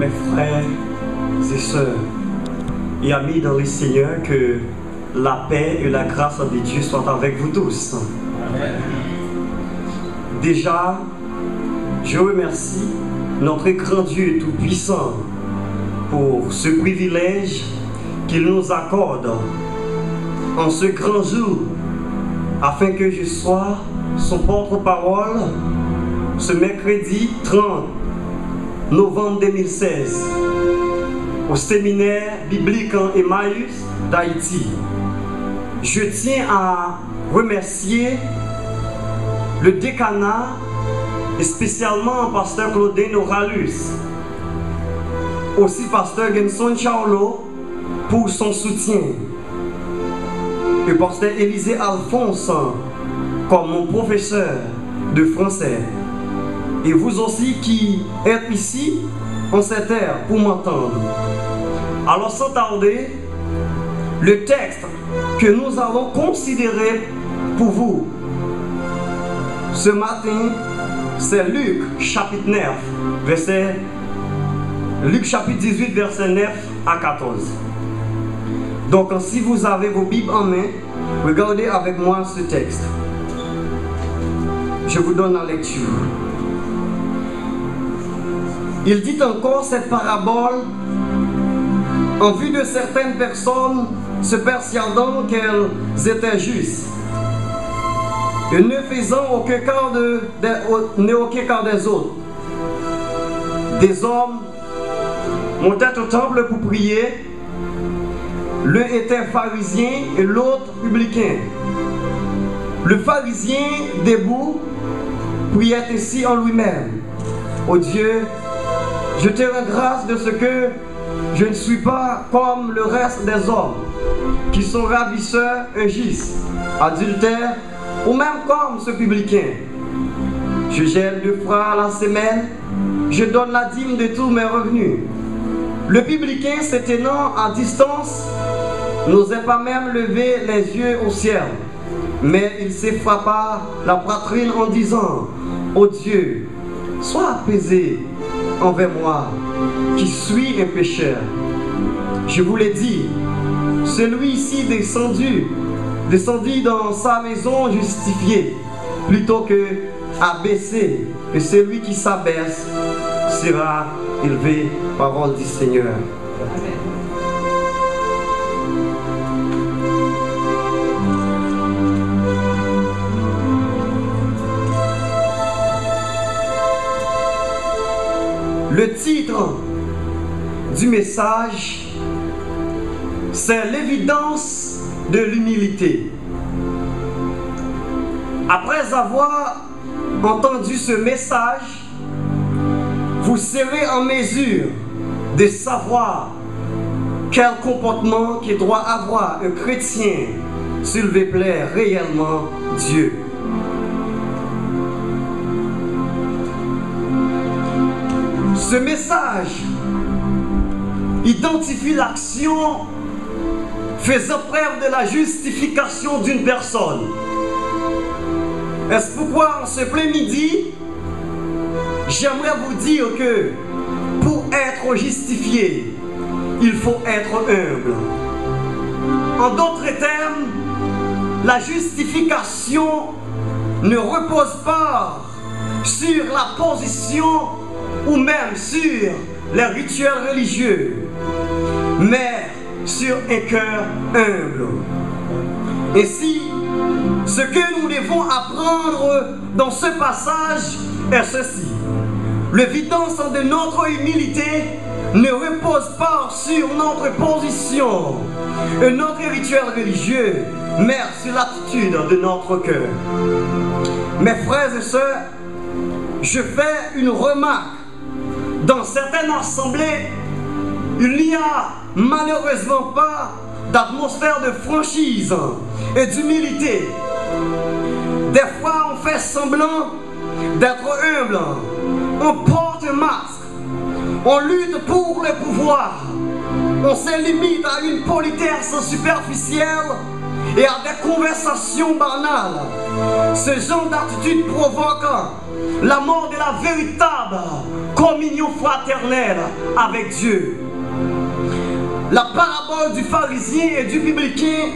mes frères et sœurs et amis dans le Seigneur, que la paix et la grâce de Dieu soient avec vous tous. Amen. Déjà, je remercie notre grand Dieu Tout-Puissant pour ce privilège qu'il nous accorde en ce grand jour, afin que je sois son porte-parole ce mercredi 30 novembre 2016 au séminaire biblique en Emmaüs d'Haïti. Je tiens à remercier le décanat et spécialement pasteur Claudine Oralus, aussi pasteur Genson Charlo pour son soutien, et pasteur Élisée Alphonse comme mon professeur de français, et vous aussi qui êtes ici en cette heure pour m'entendre. Alors sans tarder, le texte que nous allons considérer pour vous ce matin, c'est Luc chapitre 9, Luc chapitre 18, verset 9 à 14. Donc si vous avez vos Bibles en main, regardez avec moi ce texte. Je vous donne la lecture. Il dit encore cette parabole en vue de certaines personnes se persuadant qu'elles étaient justes et ne faisant aucun cas des autres. Des hommes montaient au temple pour prier. L'un était pharisien et l'autre publicain. Le pharisien, debout, priait ainsi en lui-même: Ô Dieu, je te rends grâce de ce que je ne suis pas comme le reste des hommes, qui sont ravisseurs, injustes, adultères, ou même comme ce publicain. Je gèle 2 fois à la semaine, je donne la dîme de tous mes revenus. Le publicain, se tenant à distance, n'osait pas même lever les yeux au ciel, mais il se frappa la poitrine en disant: Ô Dieu, sois apaisé envers moi, qui suis un pécheur. Je vous l'ai dit, celui-ci descendit dans sa maison justifié, plutôt que abaissé, et celui qui s'abaisse sera élevé. Parole du Seigneur. Amen. Le titre du message, c'est l'évidence de l'humilité. Après avoir entendu ce message, vous serez en mesure de savoir quel comportement qu'il doit avoir un chrétien s'il veut plaire réellement Dieu. Ce message identifie l'action faisant preuve de la justification d'une personne. Est-ce pourquoi en ce plein midi, j'aimerais vous dire que pour être justifié, il faut être humble. En d'autres termes, la justification ne repose pas sur la position ou même sur les rituels religieux, mais sur un cœur humble. Ainsi, ce que nous devons apprendre dans ce passage est ceci: l'évidence de notre humilité ne repose pas sur notre position et notre rituel religieux, mais sur l'attitude de notre cœur. Mes frères et sœurs, je fais une remarque. Dans certaines assemblées, il n'y a malheureusement pas d'atmosphère de franchise et d'humilité. Des fois, on fait semblant d'être humble, on porte un masque, on lutte pour le pouvoir, on se limite à une politesse superficielle et à des conversations banales. Ce genre d'attitude provoque la mort de la véritable communion fraternelle avec Dieu. La parabole du pharisien et du publicain,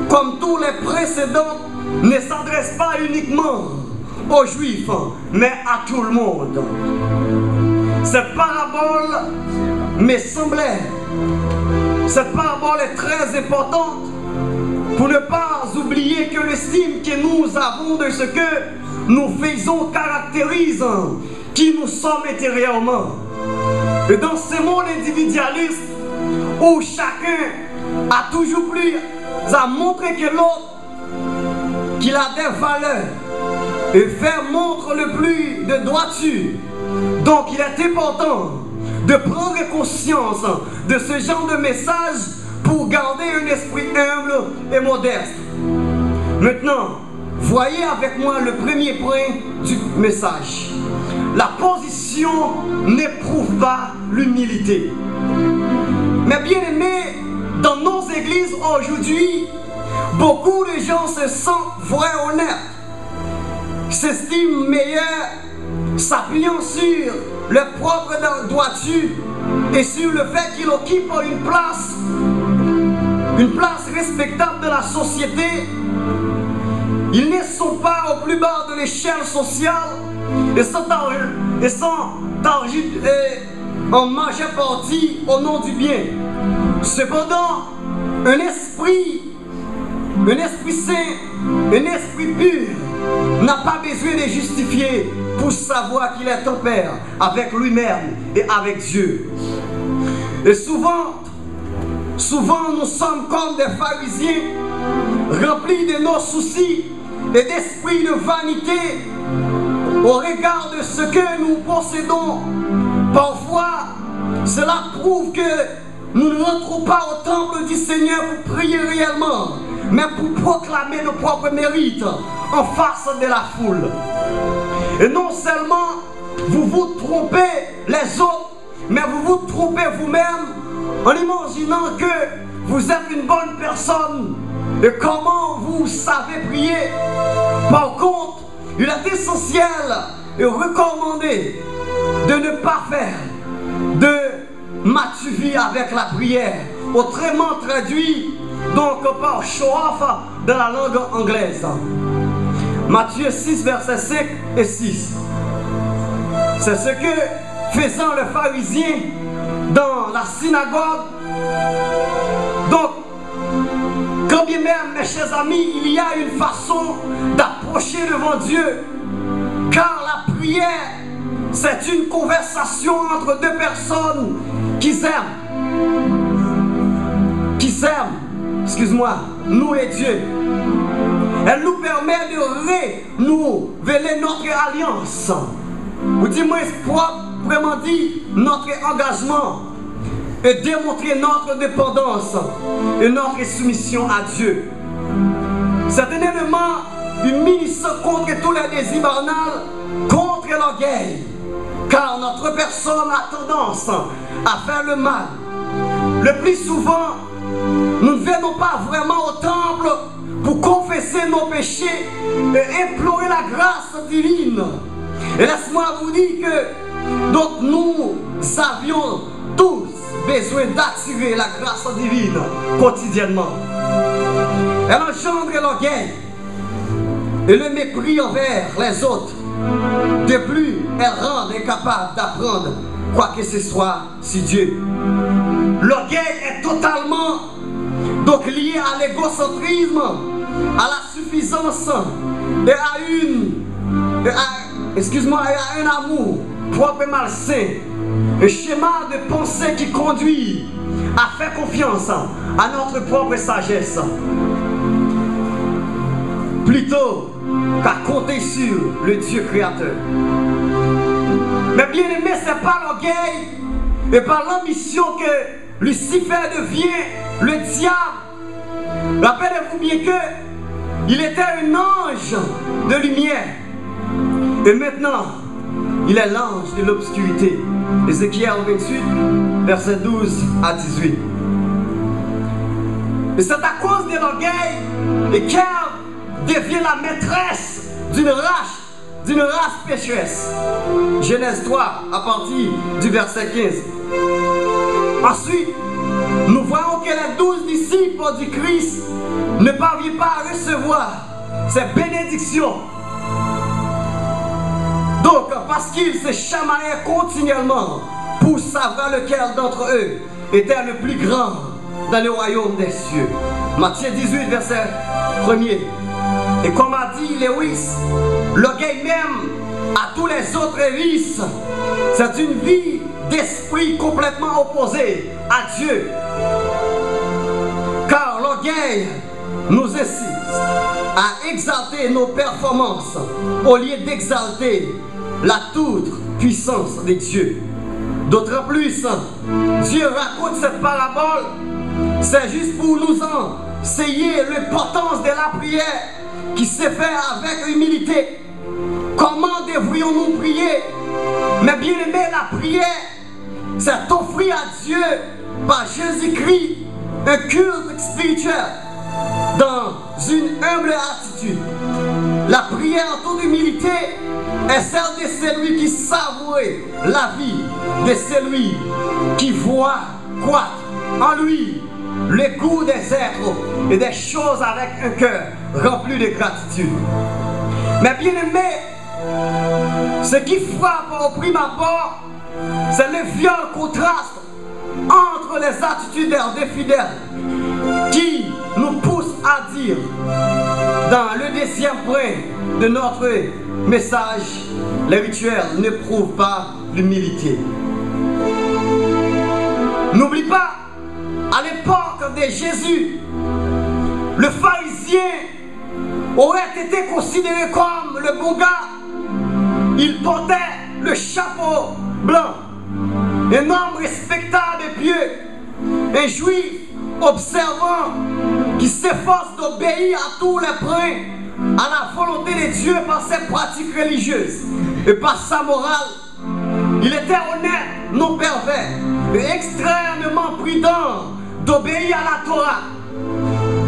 comme tous les précédents, ne s'adresse pas uniquement aux Juifs, mais à tout le monde. Cette parabole me semblait, cette parabole est très importante pour ne pas oublier que l'estime que nous avons de ce que nous faisons caractérise qui nous sommes intérieurement. Et dans ce monde individualiste où chacun a toujours plus à montrer que l'autre qu'il a des valeurs et faire montre le plus de droiture. Donc il est important de prendre conscience de ce genre de message pour garder un esprit humble et modeste. Maintenant, voyez avec moi le premier point du message. La position n'éprouve pas l'humilité. Mais bien aimés, dans nos églises aujourd'hui, beaucoup de gens se sentent vrais honnêtes, s'estiment meilleurs, s'appuyant sur leur propre droiture et sur le fait qu'ils occupent une place respectable de la société. Ils ne sont pas au plus bas de l'échelle sociale et sont en majeure partie au nom du bien. Cependant, un esprit saint, un esprit pur n'a pas besoin de justifier pour savoir qu'il est en paix avec lui-même et avec Dieu. Et souvent nous sommes comme des pharisiens remplis de nos soucis et d'esprit de vanité au regard de ce que nous possédons. Parfois, cela prouve que nous ne rentrons pas au temple du Seigneur pour prier réellement, mais pour proclamer nos propres mérites en face de la foule. Et non seulement vous vous trompez les autres, mais vous vous trompez vous-même en imaginant que vous êtes une bonne personne et comment vous savez prier. Par contre, il est essentiel et recommandé de ne pas faire de matuvie avec la prière, autrement traduit donc par show-off dans la langue anglaise. Matthieu 6, versets 5 et 6. C'est ce que faisant le pharisien dans la synagogue. Donc, quand bien même, mes chers amis, il y a une façon d'approcher devant Dieu, car la prière, c'est une conversation entre deux personnes qui s'aiment, nous et Dieu. Elle nous permet de renouveler notre alliance, ou du moins proprement dit notre engagement, et démontrer notre dépendance et notre soumission à Dieu. C'est un élément une munition contre tous les désirs banals, contre l'orgueil, car notre personne a tendance à faire le mal. Le plus souvent, nous ne venons pas vraiment au temple pour confesser nos péchés et implorer la grâce divine. Et laisse-moi vous dire que donc nous avions tous besoin d'attirer la grâce divine quotidiennement. Elle engendre l'orgueil et le mépris envers les autres. De plus, elle rend incapable d'apprendre quoi que ce soit sur Dieu. L'orgueil est totalement donc lié à l'égocentrisme, à la suffisance et à un amour propre et malsain. Un schéma de pensée qui conduit à faire confiance à notre propre sagesse, plutôt qu'à compter sur le Dieu créateur. Mais bien aimé, ce n'est pas l'orgueil et par l'ambition que Lucifer devient le diable. Rappelez-vous bien qu'il était un ange de lumière et maintenant il est l'ange de l'obscurité. Ézéchiel 28, versets 12 à 18. Et c'est à cause de l'orgueil et qu'elle devient la maîtresse d'une race d'une race pécheresse. Genèse 3, à partir du verset 15. Ensuite, nous voyons que les 12 disciples du Christ ne parviennent pas à recevoir ces bénédictions. Donc, parce qu'ils se chamaillaient continuellement pour savoir lequel d'entre eux était le plus grand dans le royaume des cieux. Matthieu 18, verset 1er. Et comme a dit Lewis, l'orgueil même à tous les autres vices, c'est une vie d'esprit complètement opposée à Dieu. Car l'orgueil nous incite à exalter nos performances au lieu d'exalter la toute puissance de Dieu. D'autant plus, Dieu raconte cette parabole, c'est juste pour nous enseigner l'importance de la prière qui se fait avec humilité. Comment devrions-nous prier? Mais bien aimé, la prière, c'est offrir à Dieu par Jésus-Christ un culte spirituel dans une humble attitude. La prière en toute humilité est celle de celui qui savoure la vie, de celui qui voit croître en lui le goût des êtres et des choses avec un cœur rempli de gratitude. Mais bien aimé, ce qui frappe au prime abord, c'est le violent contraste entre les attitudes des fidèles qui nous pousse à dire dans le deuxième point de notre message, les rituels ne prouvent pas l'humilité. N'oublie pas, à l'époque de Jésus, le pharisien aurait été considéré comme le bon gars. Il portait le chapeau blanc, un homme respectable et pieux, un juif observant qui s'efforce d'obéir à tous les points à la volonté de Dieu par ses pratiques religieuses et par sa morale. Il était honnête, non pervers et extrêmement prudent d'obéir à la Torah,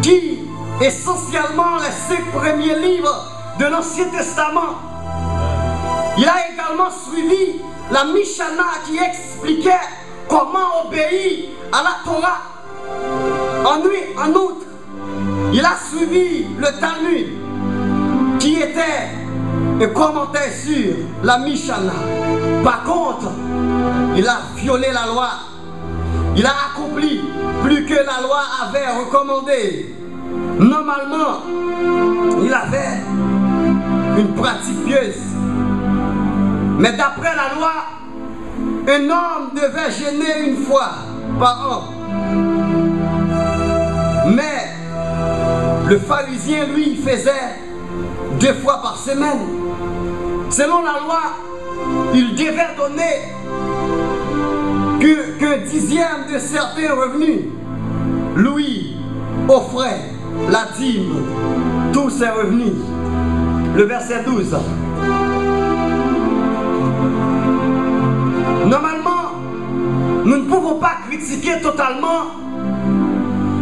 qui essentiellement les 5 premiers livres de l'Ancien Testament. Il a également suivi la Mishnah qui expliquait comment obéir à la Torah. En outre, il a suivi le Talmud, qui était un commentaire sur la Mishnah. Par contre, il a violé la loi. Il a accompli plus que la loi avait recommandé. Normalement, il avait une pratique pieuse. Mais d'après la loi, un homme devait jeûner une fois par an. Mais le pharisien, lui, faisait 2 fois par semaine. Selon la loi, il devait donner qu'un dixième de certains revenus. Lui offrait la dîme, tous ses revenus. Le verset 12. Normalement, nous ne pouvons pas critiquer totalement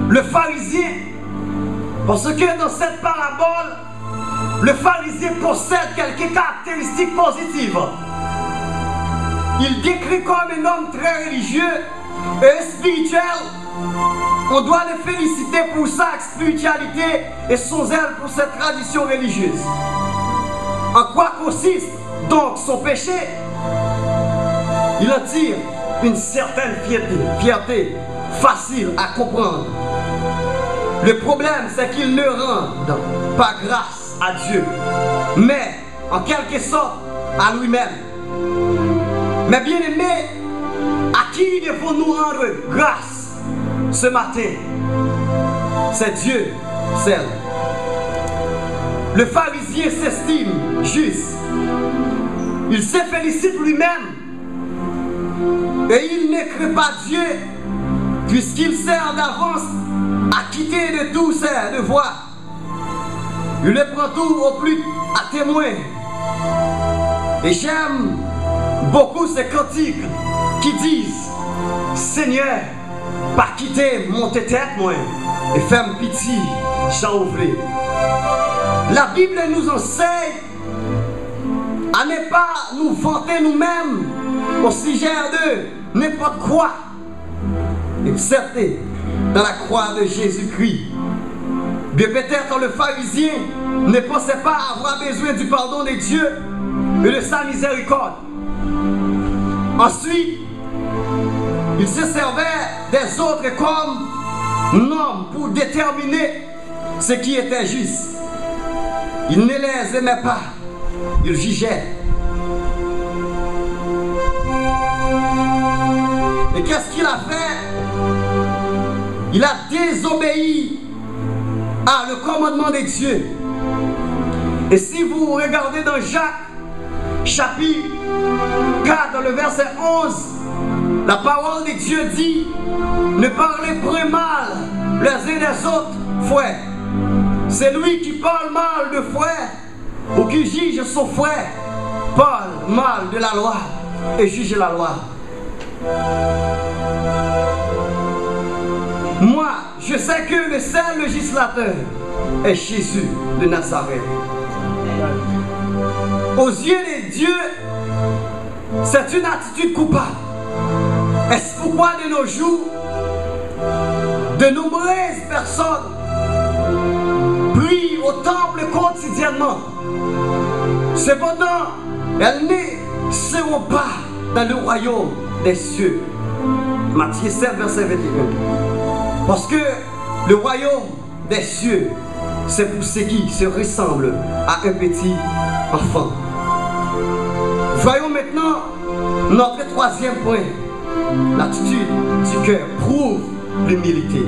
le pharisien, parce que dans cette parabole, le pharisien possède quelques caractéristiques positives. Il décrit comme un homme très religieux et spirituel. On doit le féliciter pour sa spiritualité et son zèle pour cette tradition religieuse. En quoi consiste donc son péché? Il en tire une certaine fierté facile à comprendre. Le problème, c'est qu'il ne rend pas grâce à Dieu, mais en quelque sorte à lui-même. Mais bien aimé, à qui devons-nous rendre grâce ce matin? C'est Dieu seul. Le pharisien s'estime juste. Il se félicite lui-même. Et il ne craint pas Dieu, puisqu'il sait en avance acquitté de tous ses devoirs. Il le prend tout au plus à témoin. Et j'aime beaucoup ces cantiques qui disent: Seigneur, pas quitter mon tête moi et fais-moi pitié, j'en ouvre. La Bible nous enseigne à ne pas nous vanter nous-mêmes au sujet de n'importe quoi, excepté dans la croix de Jésus-Christ. Bien peut-être le pharisien ne pensait pas avoir besoin du pardon de Dieu et de sa miséricorde. Ensuite, il se servait des autres comme normes pour déterminer ce qui était juste. Il ne les aimait pas, il jugeait. Et qu'est-ce qu'il a fait? Il a désobéi à le commandement de Dieu. Et si vous regardez dans Jacques, chapitre 4, le verset 11, la parole de Dieu dit: ne parlez point mal les uns des autres, frères. C'est lui qui parle mal de frère ou qui juge son frère, parle mal de la loi et juge la loi. Moi, je sais que le seul législateur est Jésus de Nazareth. Aux yeux de Dieu, c'est une attitude coupable. Est-ce pourquoi de nos jours, de nombreuses personnes prient au temple quotidiennement? Cependant, elles ne seront pas dans le royaume des cieux. Matthieu 7, verset 21. Parce que le royaume des cieux, c'est pour ceux qui se ressemblent à un petit enfant. Voyons maintenant notre troisième point. L'attitude du cœur prouve l'humilité.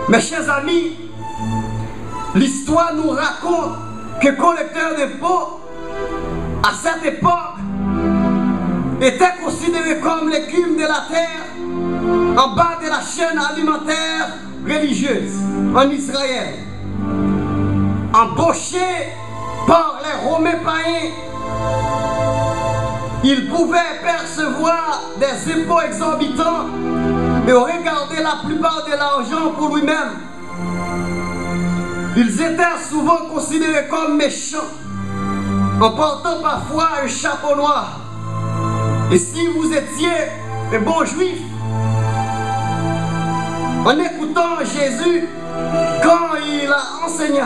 Mes chers amis, l'histoire nous raconte que collecteur de pots, à cette époque, était considéré comme l'écume de la terre en bas de la chaîne alimentaire religieuse en Israël. Embauché par les Romains païens, il pouvait percevoir des impôts exorbitants et regarder la plupart de l'argent pour lui-même. Ils étaient souvent considérés comme méchants, en portant parfois un chapeau noir. Et si vous étiez un bon juif, en écoutant Jésus, quand il a enseigné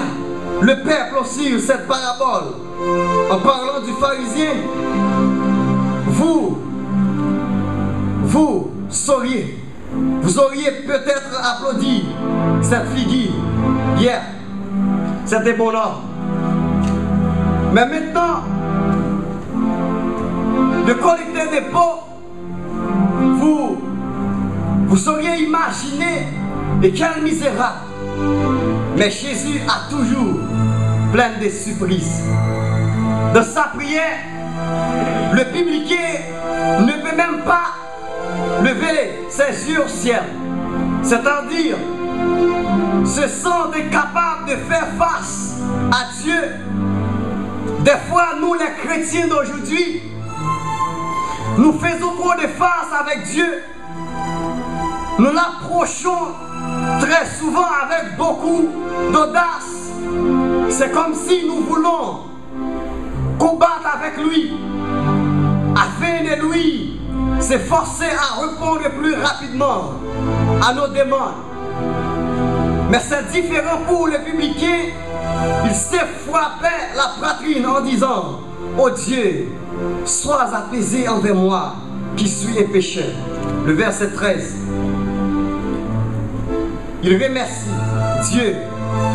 le peuple aussi cette parabole, en parlant du pharisien, vous auriez peut-être applaudi cette figure hier. C'était bon ordre. Mais maintenant, le collecteur des pots, vous auriez imaginé et quel misérable. Mais Jésus a toujours plein de surprises. Dans sa prière, le publicain ne peut même pas lever ses yeux au ciel. C'est-à-dire, se sentent incapables de faire face à Dieu. Des fois, nous les chrétiens d'aujourd'hui, nous faisons trop de face avec Dieu. Nous l'approchons très souvent avec beaucoup d'audace. C'est comme si nous voulons combattre avec lui, afin de lui s'efforcer à répondre plus rapidement à nos demandes. Mais c'est différent pour le publicain. Il s'est frappé la poitrine en disant: oh Dieu, sois apaisé envers moi qui suis un pécheur. Le verset 13. Il remercie Dieu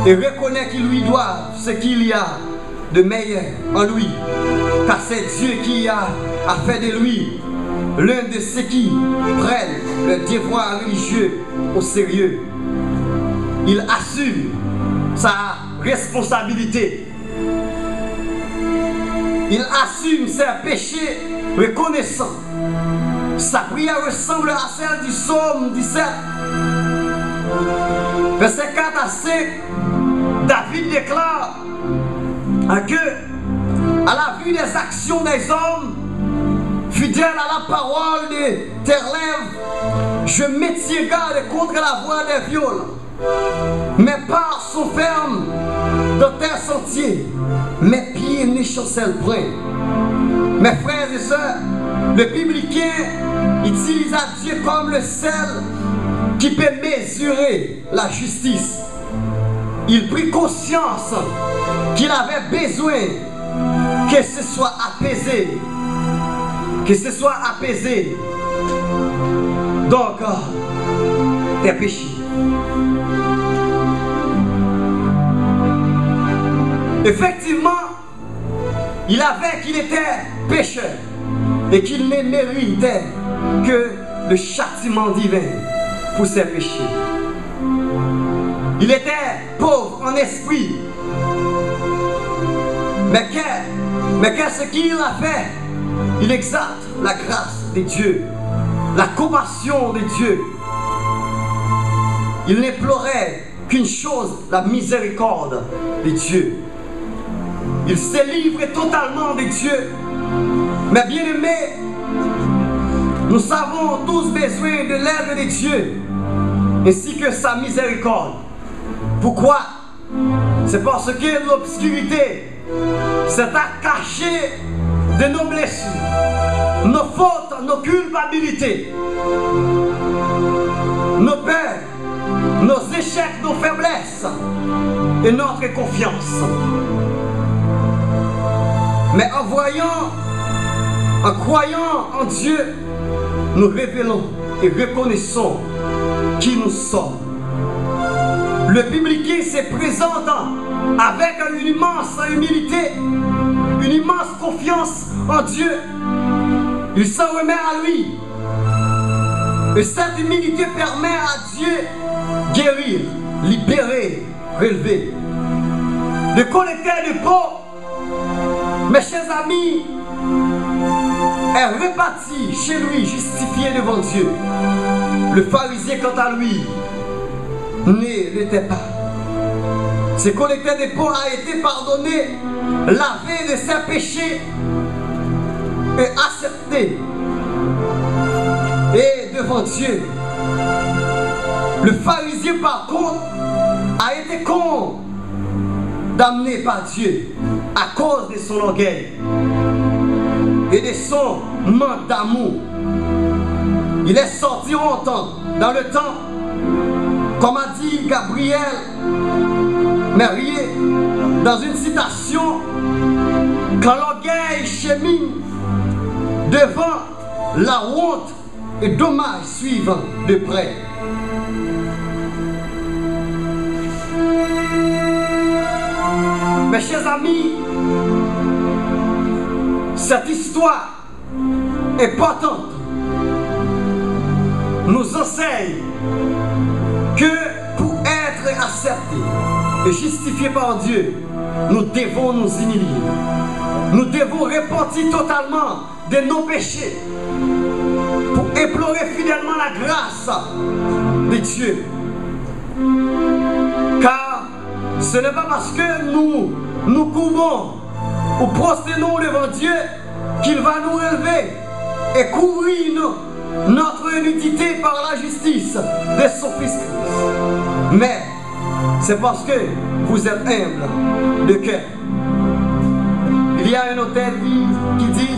et reconnaît qu'il lui doit ce qu'il y a de meilleur en lui, car c'est Dieu qui a fait de lui l'un de ceux qui prennent le devoir religieux au sérieux. Il assume sa responsabilité. Il assume ses péchés reconnaissants. Sa prière ressemble à celle du psaume 17. Verset 4 à 5, David déclare que, à la vue des actions des hommes, fidèles à la parole de tes lèvres, je m'étire garde contre la voix des violents. Mes pas sont fermes dans tes sentiers, mes pieds ne chancellent point. Mes frères et sœurs, le publicain utilisa Dieu comme le seul qui peut mesurer la justice. Il prit conscience qu'il avait besoin que ce soit apaisé. Que ce soit apaisé. Donc, tes péchés. Effectivement, il avait qu'il était pécheur et qu'il ne méritait que le châtiment divin pour ses péchés. Il était pauvre en esprit. Mais qu'est-ce qu'il a fait? Il exalte la grâce de Dieu, la compassion de Dieu. Il n'implorait qu'une chose, la miséricorde de Dieu. Il s'est livré totalement de Dieu. Mais bien aimés, nous avons tous besoin de l'aide de Dieu, ainsi que sa miséricorde. Pourquoi? C'est parce que l'obscurité s'est cachée de nos blessures, nos fautes, nos culpabilités, nos peurs, nos échecs, nos faiblesses et notre confiance. Mais en voyant, en croyant en Dieu, nous révélons et reconnaissons qui nous sommes. Le publicain se présente avec une immense humilité, une immense confiance en Dieu. Il s'en remet à lui. Et cette humilité permet à Dieu de guérir, libérer, relever. Le collecteur de pauvres, mes chers amis, est reparti chez lui, justifié devant Dieu. Le pharisien, quant à lui, ne l'était pas. Ce collecteur de pauvres a été pardonné, lavé de ses péchés et accepté. Et devant Dieu, le pharisien par contre a été condamné par Dieu à cause de son orgueil et de son manque d'amour. Il est sorti longtemps dans le temps, comme a dit Gabriel Merrier dans une citation, quand l'orgueil chemine devant la honte et dommage suivant de près. Mes chers amis, cette histoire importante nous enseigne que pour être accepté et justifié par Dieu, nous devons nous humilier. Nous devons repentir totalement de nos péchés pour implorer fidèlement la grâce de Dieu. Car ce n'est pas parce que nous courons ou prosternons devant Dieu qu'il va nous relever et couvrir notre nudité par la justice de son Fils Christ. Mais c'est parce que vous êtes humble de cœur. Il y a un auteur qui dit,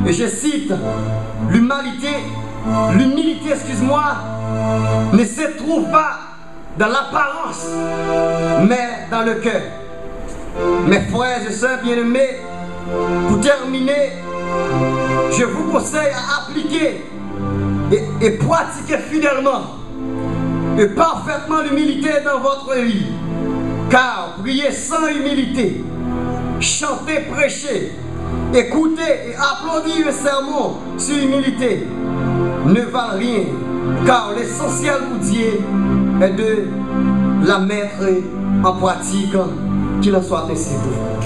et je cite, l'humilité, excuse-moi, ne se trouve pas dans l'apparence, mais dans le cœur. Mes frères et sœurs bien-aimés, pour terminer, je vous conseille à appliquer et pratiquer fidèlement et parfaitement l'humilité dans votre vie. Car prier sans humilité, chanter, prêcher, écouter et applaudir le sermon sur l'humilité ne valent rien. Car l'essentiel pour Dieu est de la mettre en pratique, qu'il en soit ainsi pour vous.